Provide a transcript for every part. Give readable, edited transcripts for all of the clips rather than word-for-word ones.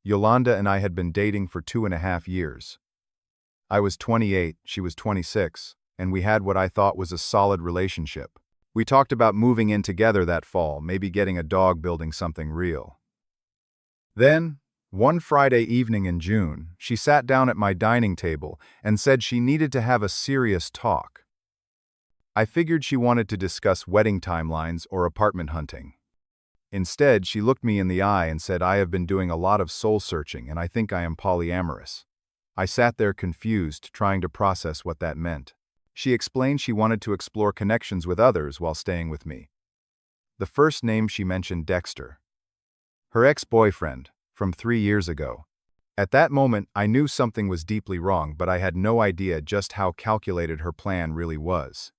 Yolanda and I had been dating for 2.5 years. I was 28, she was 26, and we had what I thought was a solid relationship. We talked about moving in together that fall, maybe getting a dog, building something real. Then, one Friday evening in June, she sat down at my dining table and said she needed to have a serious talk. I figured she wanted to discuss wedding timelines or apartment hunting. Instead, she looked me in the eye and said, "I have been doing a lot of soul-searching and I think I am polyamorous." I sat there confused, trying to process what that meant. She explained she wanted to explore connections with others while staying with me. The first name she mentioned, Dexter. Her ex-boyfriend, from 3 years ago. At that moment, I knew something was deeply wrong, but I had no idea just how calculated her plan really was.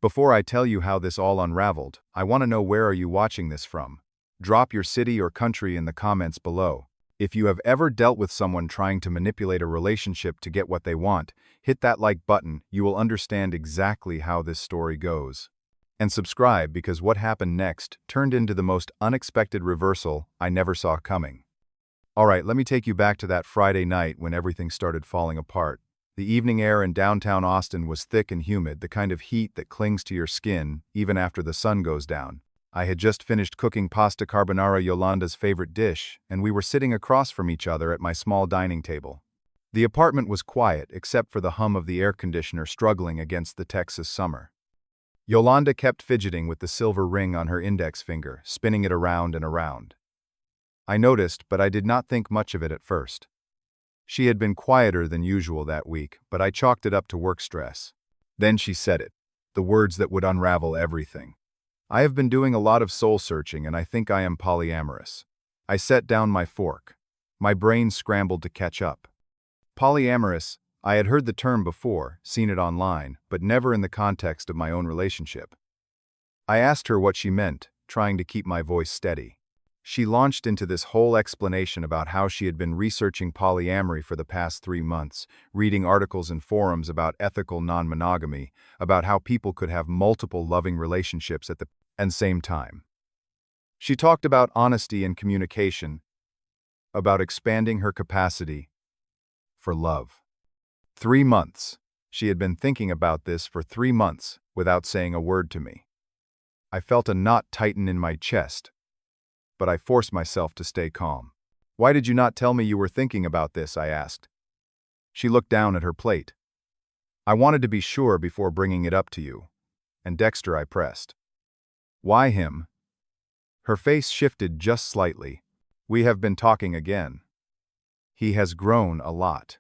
Before I tell you how this all unraveled, I want to know, where are you watching this from? Drop your city or country in the comments below. If you have ever dealt with someone trying to manipulate a relationship to get what they want, hit that like button. You will understand exactly how this story goes. And subscribe, because what happened next turned into the most unexpected reversal I never saw coming. Alright, let me take you back to that Friday night when everything started falling apart. The evening air in downtown Austin was thick and humid, the kind of heat that clings to your skin even after the sun goes down. I had just finished cooking pasta carbonara, Yolanda's favorite dish, and we were sitting across from each other at my small dining table. The apartment was quiet except for the hum of the air conditioner struggling against the Texas summer. Yolanda kept fidgeting with the silver ring on her index finger, spinning it around and around. I noticed, but I did not think much of it at first. She had been quieter than usual that week, but I chalked it up to work stress. Then she said it, the words that would unravel everything. "I have been doing a lot of soul-searching and I think I am polyamorous." I set down my fork. My brain scrambled to catch up. Polyamorous, I had heard the term before, seen it online, but never in the context of my own relationship. I asked her what she meant, trying to keep my voice steady. She launched into this whole explanation about how she had been researching polyamory for the past 3 months, reading articles and forums about ethical non-monogamy, about how people could have multiple loving relationships at the same time. She talked about honesty and communication, about expanding her capacity for love. 3 months. She had been thinking about this for 3 months without saying a word to me. I felt a knot tighten in my chest, but I forced myself to stay calm. "Why did you not tell me you were thinking about this?" I asked. She looked down at her plate. "I wanted to be sure before bringing it up to you." "And Dexter?" I pressed. "Why him?" Her face shifted just slightly. "We have been talking again. He has grown a lot.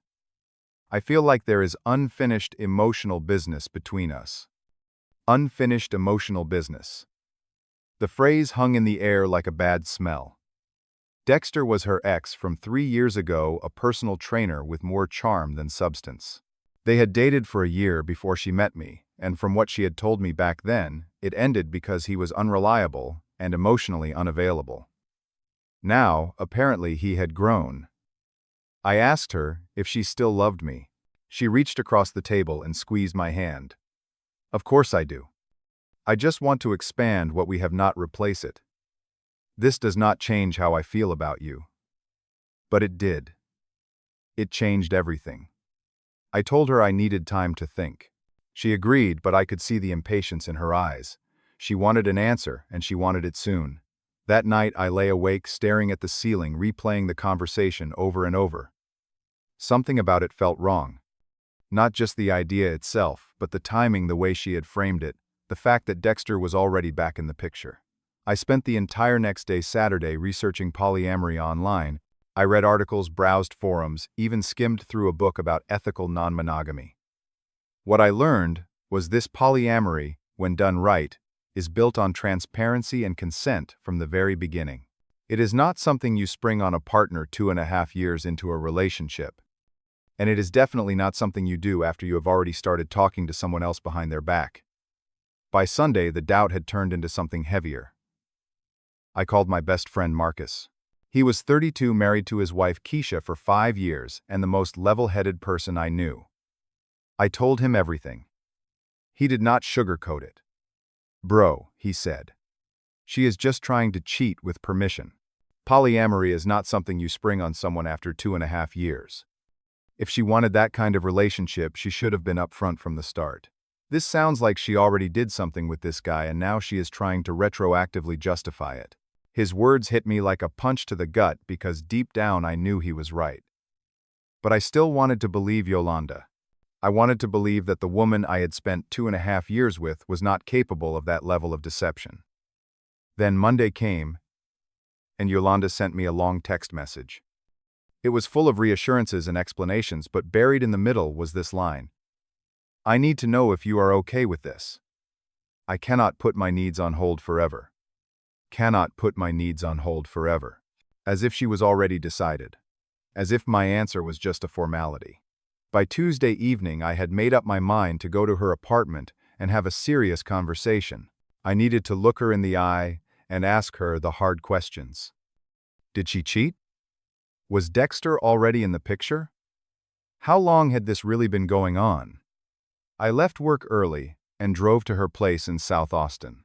I feel like there is unfinished emotional business between us." Unfinished emotional business. The phrase hung in the air like a bad smell. Dexter was her ex from 3 years ago, a personal trainer with more charm than substance. They had dated for a year before she met me, and from what she had told me back then, it ended because he was unreliable and emotionally unavailable. Now, apparently, he had grown. I asked her if she still loved me. She reached across the table and squeezed my hand. "Of course I do. I just want to expand what we have, not replace it. This does not change how I feel about you." But it did. It changed everything. I told her I needed time to think. She agreed, but I could see the impatience in her eyes. She wanted an answer, and she wanted it soon. That night I lay awake, staring at the ceiling, replaying the conversation over and over. Something about it felt wrong. Not just the idea itself, but the timing, the way she had framed it. The fact that Dexter was already back in the picture. I spent the entire next day, Saturday, researching polyamory online. I read articles, browsed forums, even skimmed through a book about ethical non-monogamy. What I learned was this: polyamory, when done right, is built on transparency and consent from the very beginning. It is not something you spring on a partner 2.5 years into a relationship. And it is definitely not something you do after you have already started talking to someone else behind their back. By Sunday, the doubt had turned into something heavier. I called my best friend Marcus. He was 32, married to his wife Keisha for 5 years, and the most level-headed person I knew. I told him everything. He did not sugarcoat it. "Bro," he said, "she is just trying to cheat with permission." Polyamory is not something you spring on someone after 2.5 years. If she wanted that kind of relationship, she should have been upfront from the start. This sounds like she already did something with this guy and now she is trying to retroactively justify it. His words hit me like a punch to the gut because deep down I knew he was right. But I still wanted to believe Yolanda. I wanted to believe that the woman I had spent 2.5 years with was not capable of that level of deception. Then Monday came, and Yolanda sent me a long text message. It was full of reassurances and explanations, but buried in the middle was this line: "I need to know if you are okay with this. I cannot put my needs on hold forever. Cannot put my needs on hold forever." As if she was already decided. As if my answer was just a formality. By Tuesday evening, I had made up my mind to go to her apartment and have a serious conversation. I needed to look her in the eye and ask her the hard questions. Did she cheat? Was Dexter already in the picture? How long had this really been going on? I left work early and drove to her place in South Austin.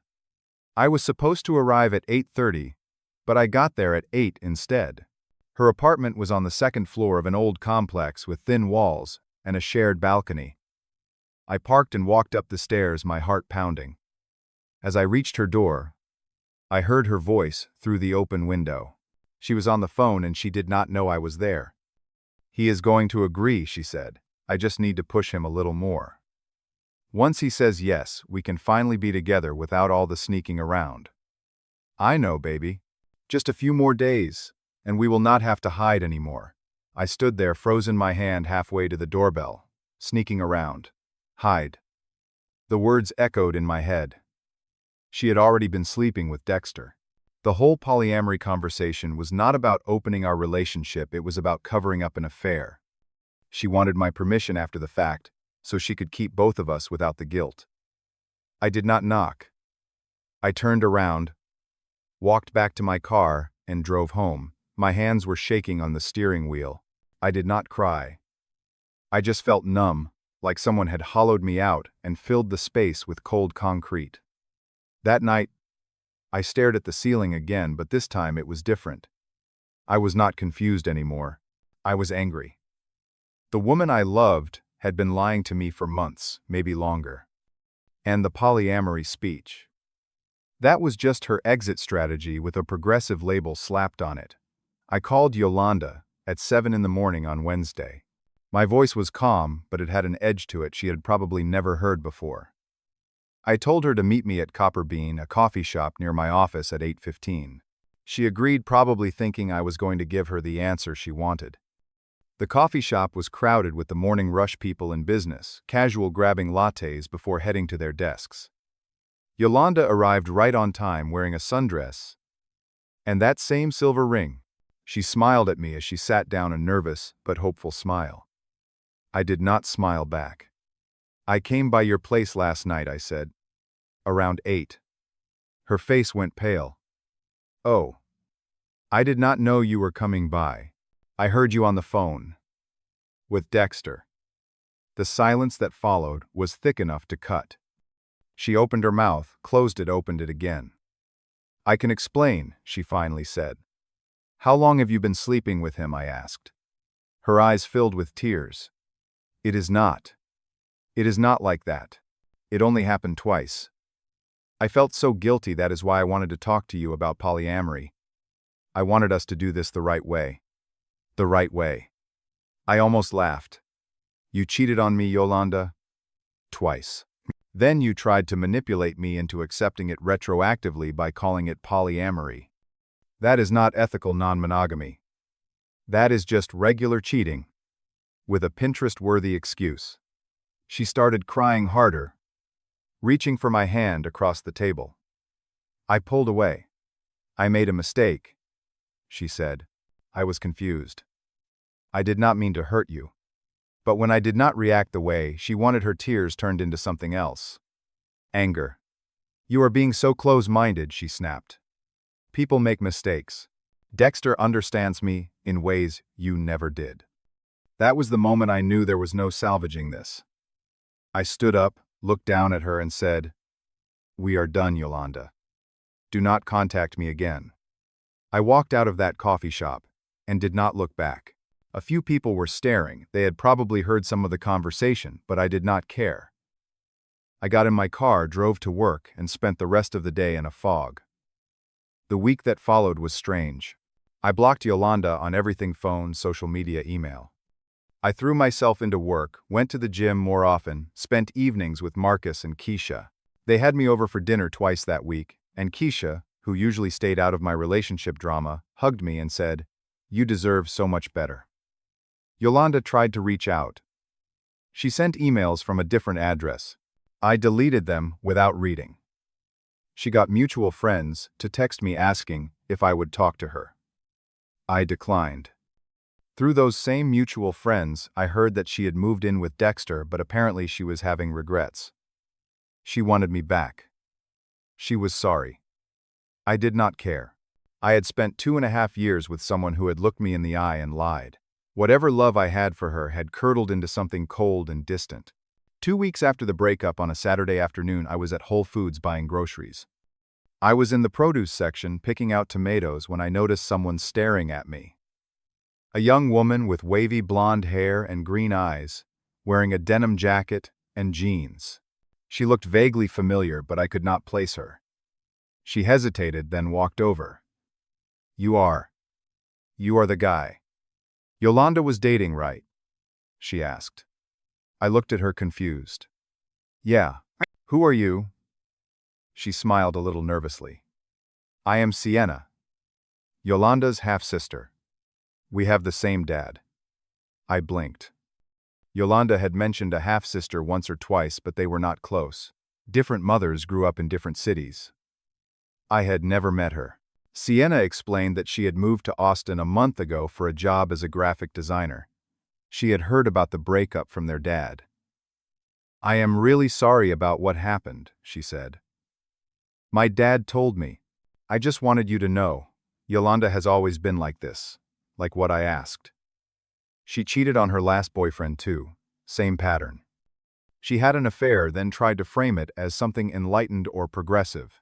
I was supposed to arrive at 8:30, but I got there at 8 instead. Her apartment was on the second floor of an old complex with thin walls and a shared balcony. I parked and walked up the stairs, my heart pounding. As I reached her door, I heard her voice through the open window. She was on the phone and she did not know I was there. "He is going to agree," she said. "I just need to push him a little more. Once he says yes, we can finally be together without all the sneaking around." "I know, baby. Just a few more days, and we will not have to hide anymore." I stood there, frozen, my hand halfway to the doorbell. Sneaking around. Hide. The words echoed in my head. She had already been sleeping with Dexter. The whole polyamory conversation was not about opening our relationship, it was about covering up an affair. She wanted my permission after the fact, so she could keep both of us without the guilt. I did not knock. I turned around, walked back to my car, and drove home. My hands were shaking on the steering wheel. I did not cry. I just felt numb, like someone had hollowed me out and filled the space with cold concrete. That night, I stared at the ceiling again, but this time it was different. I was not confused anymore. I was angry. The woman I loved had been lying to me for months, maybe longer. And the polyamory speech. That was just her exit strategy with a progressive label slapped on it. I called Yolanda at 7 in the morning on Wednesday. My voice was calm, but it had an edge to it she had probably never heard before. I told her to meet me at Copper Bean, a coffee shop near my office, at 8:15. She agreed, probably thinking I was going to give her the answer she wanted. The coffee shop was crowded with the morning rush, people in business, casual grabbing lattes before heading to their desks. Yolanda arrived right on time, wearing a sundress and that same silver ring. She smiled at me as she sat down, a nervous but hopeful smile. I did not smile back. "I came by your place last night," I said. "Around 8. Her face went pale. "Oh. I did not know you were coming by. I heard you on the phone. With Dexter." The silence that followed was thick enough to cut. She opened her mouth, closed it, opened it again. "I can explain," she finally said. "How long have you been sleeping with him?" I asked. Her eyes filled with tears. It is not like that. It only happened twice. I felt so guilty, that is why I wanted to talk to you about polyamory. I wanted us to do this the right way. The right way." I almost laughed. "You cheated on me, Yolanda? Twice. Then you tried to manipulate me into accepting it retroactively by calling it polyamory. That is not ethical non-monogamy. That is just regular cheating, with a Pinterest-worthy excuse." She started crying harder, reaching for my hand across the table. I pulled away. "I made a mistake," she said. I was confused. "I did not mean to hurt you." But when I did not react the way she wanted, her tears turned into something else. Anger. "You are being so close-minded," she snapped. "People make mistakes. Dexter understands me in ways you never did." That was the moment I knew there was no salvaging this. I stood up, looked down at her, and said, "We are done, Yolanda. Do not contact me again." I walked out of that coffee shop and did not look back. A few people were staring. They had probably heard some of the conversation, but I did not care. I got in my car, drove to work, and spent the rest of the day in a fog. The week that followed was strange. I blocked Yolanda on everything: phone, social media, email. I threw myself into work, went to the gym more often, spent evenings with Marcus and Keisha. They had me over for dinner twice that week, and Keisha, who usually stayed out of my relationship drama, hugged me and said, "You deserve so much better." Yolanda tried to reach out. She sent emails from a different address. I deleted them without reading. She got mutual friends to text me asking if I would talk to her. I declined. Through those same mutual friends, I heard that she had moved in with Dexter, but apparently she was having regrets. She wanted me back. She was sorry. I did not care. I had spent 2.5 years with someone who had looked me in the eye and lied. Whatever love I had for her had curdled into something cold and distant. 2 weeks after the breakup, on a Saturday afternoon, I was at Whole Foods buying groceries. I was in the produce section picking out tomatoes when I noticed someone staring at me. A young woman with wavy blonde hair and green eyes, wearing a denim jacket and jeans. She looked vaguely familiar, but I could not place her. She hesitated, then walked over. You are the guy Yolanda was dating, right?" she asked. I looked at her confused. "Yeah. Who are you?" She smiled a little nervously. "I am Sienna, Yolanda's half-sister. We have the same dad." I blinked. Yolanda had mentioned a half-sister once or twice, but they were not close. Different mothers grew up in different cities. I had never met her. Sienna explained that she had moved to Austin a month ago for a job as a graphic designer. She had heard about the breakup from their dad. "I am really sorry about what happened," she said. "My dad told me. I just wanted you to know. Yolanda has always been like this, like what I asked. She cheated on her last boyfriend too. Same pattern. She had an affair, then tried to frame it as something enlightened or progressive.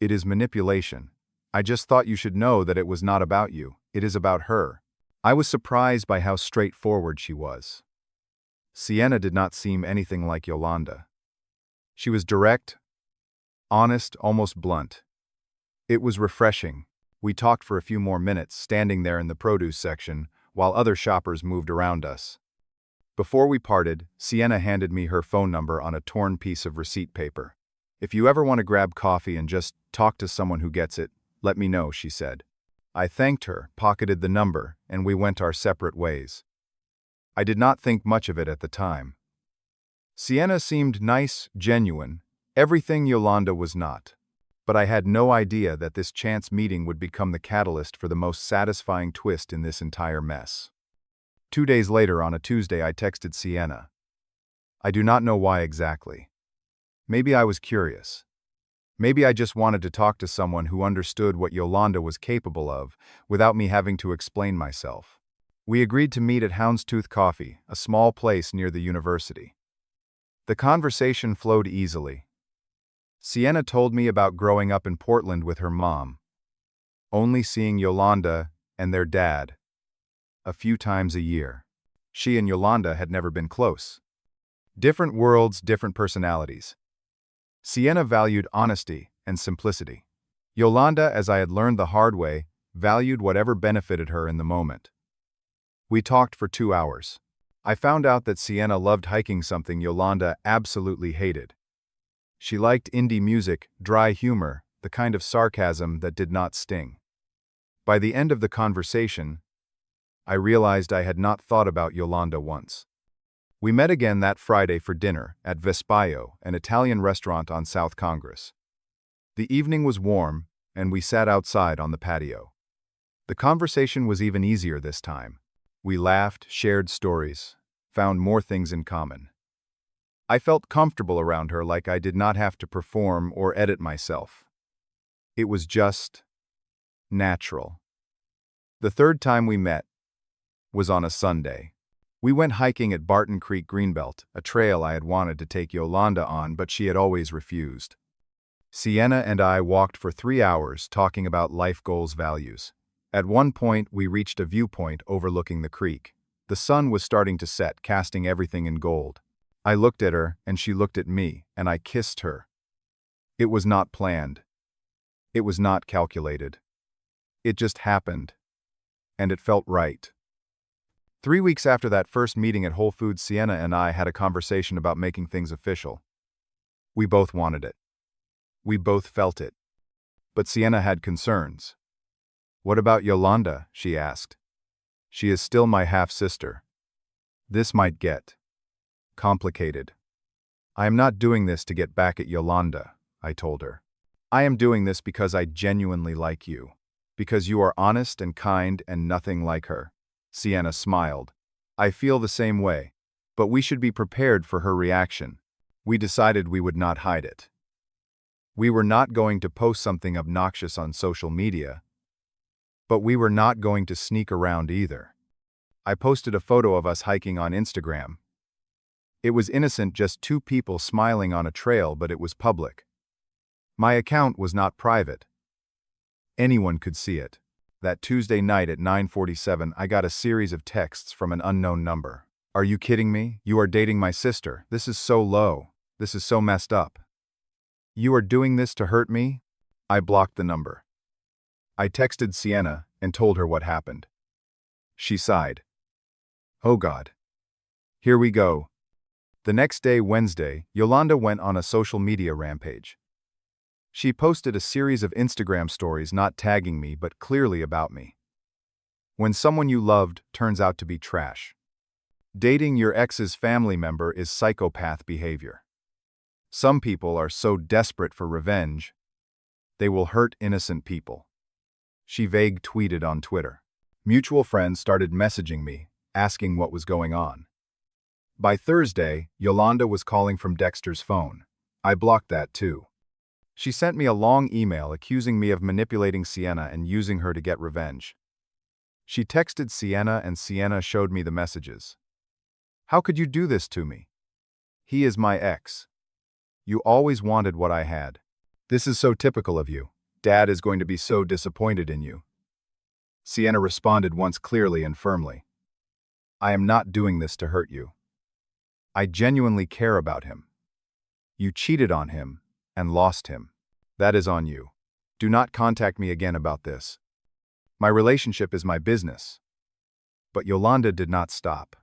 It is manipulation. I just thought you should know that it was not about you. It is about her." I was surprised by how straightforward she was. Sienna did not seem anything like Yolanda. She was direct, honest, almost blunt. It was refreshing. We talked for a few more minutes, standing there in the produce section, while other shoppers moved around us. Before we parted, Sienna handed me her phone number on a torn piece of receipt paper. "If you ever want to grab coffee and just talk to someone who gets it, let me know," she said. I thanked her, pocketed the number, and we went our separate ways. I did not think much of it at the time. Sienna seemed nice, genuine, everything Yolanda was not. But I had no idea that this chance meeting would become the catalyst for the most satisfying twist in this entire mess. 2 days later, on a Tuesday, I texted Sienna. I do not know why exactly. Maybe I was curious. Maybe I just wanted to talk to someone who understood what Yolanda was capable of, without me having to explain myself. We agreed to meet at Houndstooth Coffee, a small place near the university. The conversation flowed easily. Sienna told me about growing up in Portland with her mom, only seeing Yolanda and their dad a few times a year. She and Yolanda had never been close. Different worlds, different personalities. Sienna valued honesty and simplicity. Yolanda, as I had learned the hard way, valued whatever benefited her in the moment. We talked for 2 hours. I found out that Sienna loved hiking, something Yolanda absolutely hated. She liked indie music, dry humor, the kind of sarcasm that did not sting. By the end of the conversation, I realized I had not thought about Yolanda once. We met again that Friday for dinner at Vespaio, an Italian restaurant on South Congress. The evening was warm, and we sat outside on the patio. The conversation was even easier this time. We laughed, shared stories, found more things in common. I felt comfortable around her, like I did not have to perform or edit myself. It was just natural. The third time we met was on a Sunday. We went hiking at Barton Creek Greenbelt, a trail I had wanted to take Yolanda on, but she had always refused. Sienna and I walked for 3 hours talking about life goals, values. At one point, we reached a viewpoint overlooking the creek. The sun was starting to set, casting everything in gold. I looked at her, and she looked at me, and I kissed her. It was not planned. It was not calculated. It just happened. And it felt right. 3 weeks after that first meeting at Whole Foods, Sienna and I had a conversation about making things official. We both wanted it. We both felt it. But Sienna had concerns. "What about Yolanda?" she asked. "She is still my half-sister. This might get complicated." "I am not doing this to get back at Yolanda," I told her. "I am doing this because I genuinely like you. Because you are honest and kind and nothing like her." Sienna smiled. "I feel the same way, but we should be prepared for her reaction." We decided we would not hide it. We were not going to post something obnoxious on social media, but we were not going to sneak around either. I posted a photo of us hiking on Instagram. It was innocent, just two people smiling on a trail, but it was public. My account was not private. Anyone could see it. That Tuesday night at 9:47, I got a series of texts from an unknown number. "Are you kidding me? You are dating my sister. This is so low. This is so messed up. You are doing this to hurt me?" I blocked the number. I texted Sienna and told her what happened. She sighed. "Oh God. Here we go." The next day, Wednesday, Yolanda went on a social media rampage. She posted a series of Instagram stories not tagging me but clearly about me. When someone you loved turns out to be trash. Dating your ex's family member is psychopath behavior. Some people are so desperate for revenge, they will hurt innocent people. She vague tweeted on Twitter. Mutual friends started messaging me, asking what was going on. By Thursday, Yolanda was calling from Dexter's phone. I blocked that too. She sent me a long email accusing me of manipulating Sienna and using her to get revenge. She texted Sienna and Sienna showed me the messages. "How could you do this to me? He is my ex. You always wanted what I had. This is so typical of you. Dad is going to be so disappointed in you." Sienna responded once clearly and firmly. "I am not doing this to hurt you. I genuinely care about him. You cheated on him and lost him. That is on you. Do not contact me again about this. My relationship is my business." But Yolanda did not stop.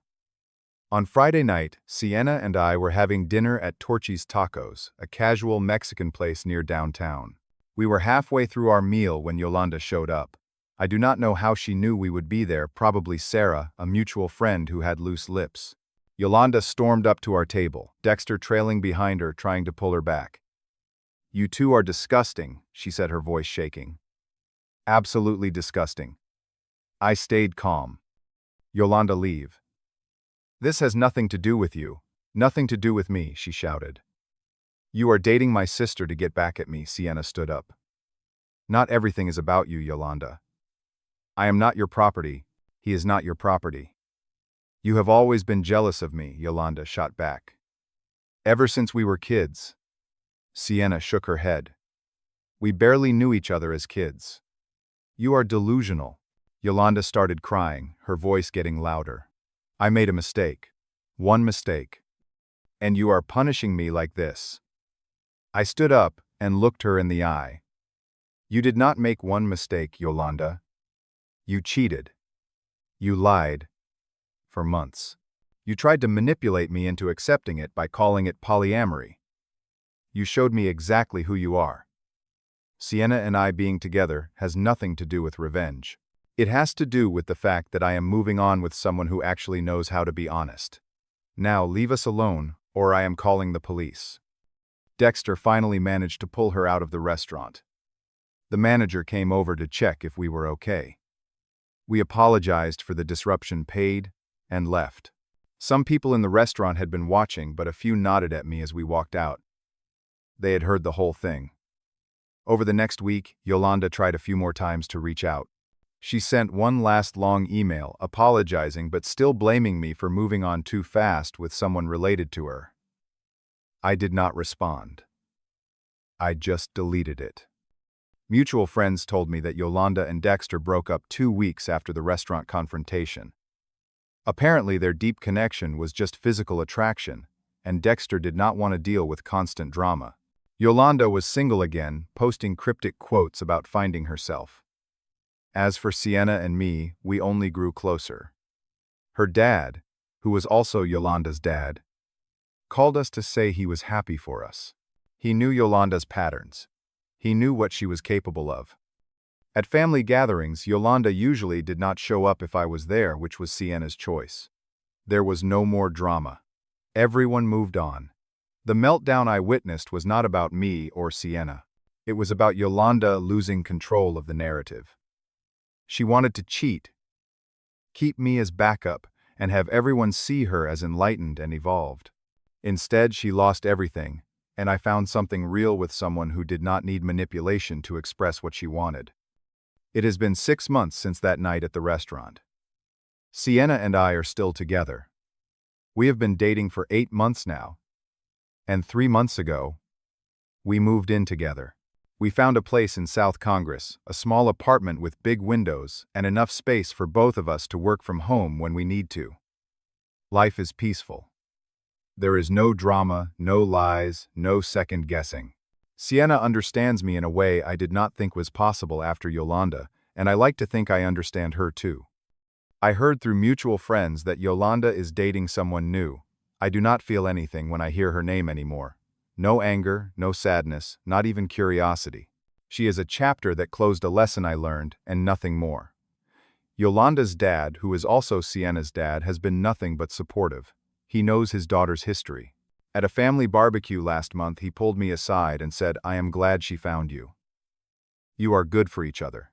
On Friday night, Sienna and I were having dinner at Torchy's Tacos, a casual Mexican place near downtown. We were halfway through our meal when Yolanda showed up. I do not know how she knew we would be there, probably Sarah, a mutual friend who had loose lips. Yolanda stormed up to our table, Dexter trailing behind her, trying to pull her back. "You two are disgusting," she said, her voice shaking. "Absolutely disgusting." I stayed calm. "Yolanda, leave. This has nothing to do with you. Nothing to do with me," she shouted. "You are dating my sister to get back at me." Sienna stood up. "Not everything is about you, Yolanda. I am not your property. He is not your property." "You have always been jealous of me," Yolanda shot back. "Ever since we were kids." Sienna shook her head. "We barely knew each other as kids." "You are delusional." Yolanda started crying, her voice getting louder. "I made a mistake. One mistake. And you are punishing me like this." I stood up and looked her in the eye. "You did not make one mistake, Yolanda. You cheated. You lied. For months. You tried to manipulate me into accepting it by calling it polyamory. You showed me exactly who you are. Sienna and I being together has nothing to do with revenge. It has to do with the fact that I am moving on with someone who actually knows how to be honest. Now leave us alone, or I am calling the police." Dexter finally managed to pull her out of the restaurant. The manager came over to check if we were okay. We apologized for the disruption, paid, and left. Some people in the restaurant had been watching, but a few nodded at me as we walked out. They had heard the whole thing. Over the next week, Yolanda tried a few more times to reach out. She sent one last long email, apologizing but still blaming me for moving on too fast with someone related to her. I did not respond. I just deleted it. Mutual friends told me that Yolanda and Dexter broke up 2 weeks after the restaurant confrontation. Apparently, their deep connection was just physical attraction, and Dexter did not want to deal with constant drama. Yolanda was single again, posting cryptic quotes about finding herself. As for Sienna and me, we only grew closer. Her dad, who was also Yolanda's dad, called us to say he was happy for us. He knew Yolanda's patterns. He knew what she was capable of. At family gatherings, Yolanda usually did not show up if I was there, which was Sienna's choice. There was no more drama. Everyone moved on. The meltdown I witnessed was not about me or Sienna. It was about Yolanda losing control of the narrative. She wanted to cheat, keep me as backup, and have everyone see her as enlightened and evolved. Instead, she lost everything, and I found something real with someone who did not need manipulation to express what she wanted. It has been 6 months since that night at the restaurant. Sienna and I are still together. We have been dating for 8 months now, and 3 months ago, we moved in together. We found a place in South Congress, a small apartment with big windows and enough space for both of us to work from home when we need to. Life is peaceful. There is no drama, no lies, no second guessing. Sienna understands me in a way I did not think was possible after Yolanda, and I like to think I understand her too. I heard through mutual friends that Yolanda is dating someone new. I do not feel anything when I hear her name anymore. No anger, no sadness, not even curiosity. She is a chapter that closed a lesson I learned, and nothing more. Yolanda's dad, who is also Sienna's dad, has been nothing but supportive. He knows his daughter's history. At a family barbecue last month, he pulled me aside and said, "I am glad she found you. You are good for each other."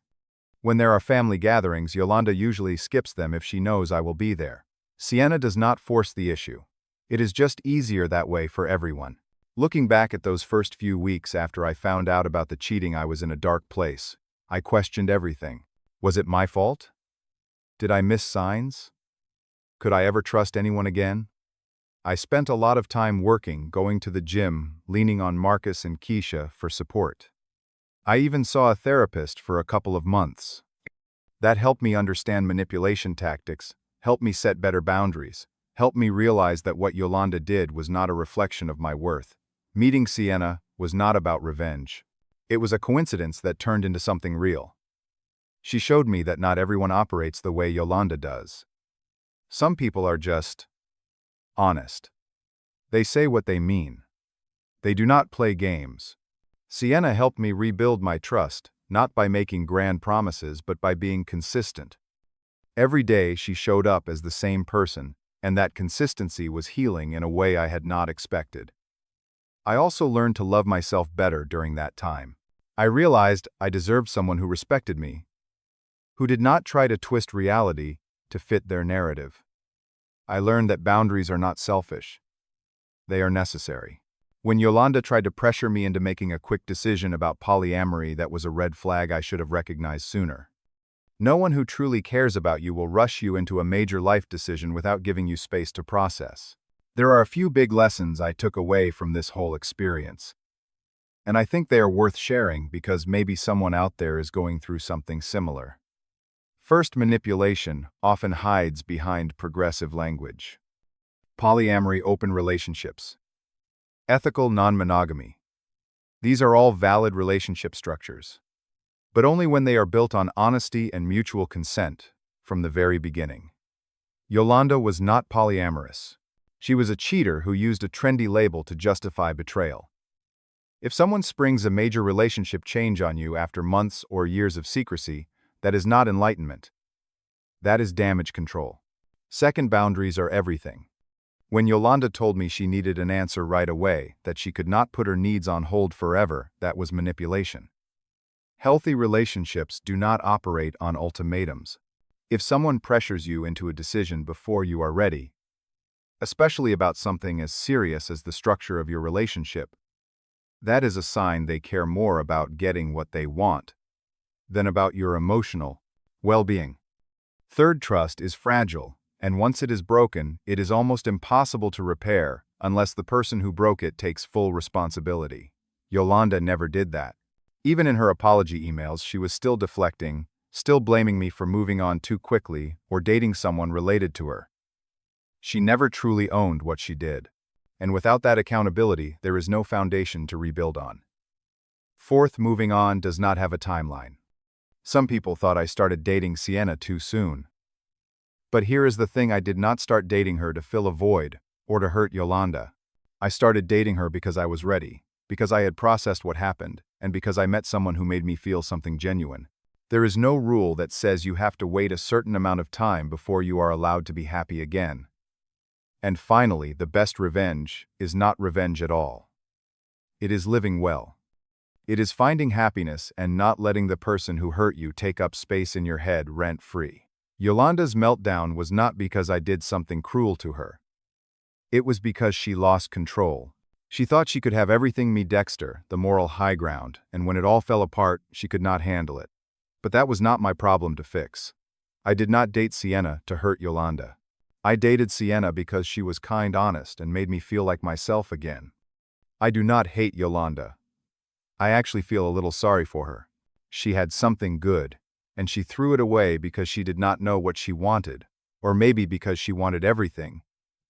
When there are family gatherings, Yolanda usually skips them if she knows I will be there. Sienna does not force the issue. It is just easier that way for everyone. Looking back at those first few weeks after I found out about the cheating, I was in a dark place. I questioned everything. Was it my fault? Did I miss signs? Could I ever trust anyone again? I spent a lot of time working, going to the gym, leaning on Marcus and Keisha for support. I even saw a therapist for a couple of months. That helped me understand manipulation tactics, helped me set better boundaries, helped me realize that what Yolanda did was not a reflection of my worth. Meeting Sienna was not about revenge. It was a coincidence that turned into something real. She showed me that not everyone operates the way Yolanda does. Some people are just honest. They say what they mean. They do not play games. Sienna helped me rebuild my trust, not by making grand promises, but by being consistent. Every day she showed up as the same person, and that consistency was healing in a way I had not expected. I also learned to love myself better during that time. I realized I deserved someone who respected me, who did not try to twist reality to fit their narrative. I learned that boundaries are not selfish. They are necessary. When Yolanda tried to pressure me into making a quick decision about polyamory, that was a red flag I should have recognized sooner. No one who truly cares about you will rush you into a major life decision without giving you space to process. There are a few big lessons I took away from this whole experience, and I think they are worth sharing because maybe someone out there is going through something similar. First, manipulation often hides behind progressive language. Polyamory, open relationships. Ethical non-monogamy. These are all valid relationship structures, but only when they are built on honesty and mutual consent from the very beginning. Yolanda was not polyamorous. She was a cheater who used a trendy label to justify betrayal. If someone springs a major relationship change on you after months or years of secrecy, that is not enlightenment. That is damage control. Second, boundaries are everything. When Yolanda told me she needed an answer right away, that she could not put her needs on hold forever, that was manipulation. Healthy relationships do not operate on ultimatums. If someone pressures you into a decision before you are ready, especially about something as serious as the structure of your relationship, that is a sign they care more about getting what they want than about your emotional well-being. Third, trust is fragile, and once it is broken, it is almost impossible to repair unless the person who broke it takes full responsibility. Yolanda never did that. Even in her apology emails, she was still deflecting, still blaming me for moving on too quickly or dating someone related to her. She never truly owned what she did. And without that accountability, there is no foundation to rebuild on. Fourth, moving on does not have a timeline. Some people thought I started dating Sienna too soon. But here is the thing: I did not start dating her to fill a void or to hurt Yolanda. I started dating her because I was ready, because I had processed what happened, and because I met someone who made me feel something genuine. There is no rule that says you have to wait a certain amount of time before you are allowed to be happy again. And finally, the best revenge is not revenge at all. It is living well. It is finding happiness and not letting the person who hurt you take up space in your head rent-free. Yolanda's meltdown was not because I did something cruel to her. It was because she lost control. She thought she could have everything, me Dexter, the moral high ground, and when it all fell apart, she could not handle it. But that was not my problem to fix. I did not date Sienna to hurt Yolanda. I dated Sienna because she was kind, honest, and made me feel like myself again. I do not hate Yolanda. I actually feel a little sorry for her. She had something good, and she threw it away because she did not know what she wanted, or maybe because she wanted everything,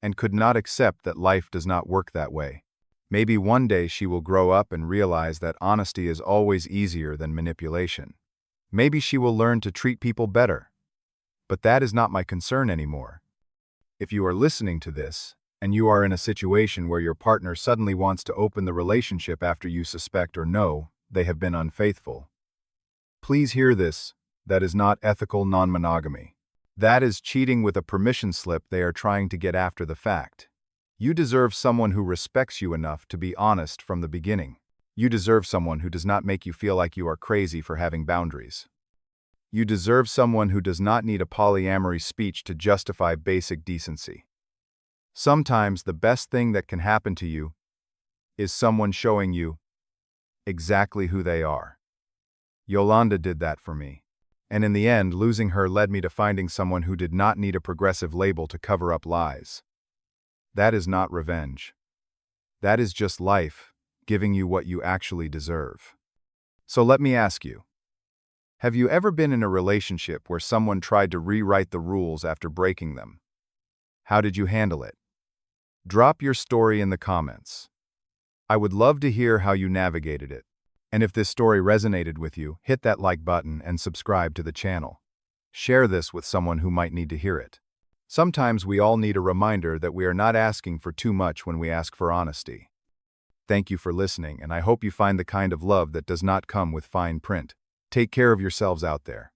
and could not accept that life does not work that way. Maybe one day she will grow up and realize that honesty is always easier than manipulation. Maybe she will learn to treat people better. But that is not my concern anymore. If you are listening to this, and you are in a situation where your partner suddenly wants to open the relationship after you suspect or know they have been unfaithful, please hear this: that is not ethical non-monogamy. That is cheating with a permission slip they are trying to get after the fact. You deserve someone who respects you enough to be honest from the beginning. You deserve someone who does not make you feel like you are crazy for having boundaries. You deserve someone who does not need a polyamory speech to justify basic decency. Sometimes the best thing that can happen to you is someone showing you exactly who they are. Yolanda did that for me. And in the end, losing her led me to finding someone who did not need a progressive label to cover up lies. That is not revenge. That is just life giving you what you actually deserve. So let me ask you, have you ever been in a relationship where someone tried to rewrite the rules after breaking them? How did you handle it? Drop your story in the comments. I would love to hear how you navigated it. And if this story resonated with you, hit that like button and subscribe to the channel. Share this with someone who might need to hear it. Sometimes we all need a reminder that we are not asking for too much when we ask for honesty. Thank you for listening, and I hope you find the kind of love that does not come with fine print. Take care of yourselves out there.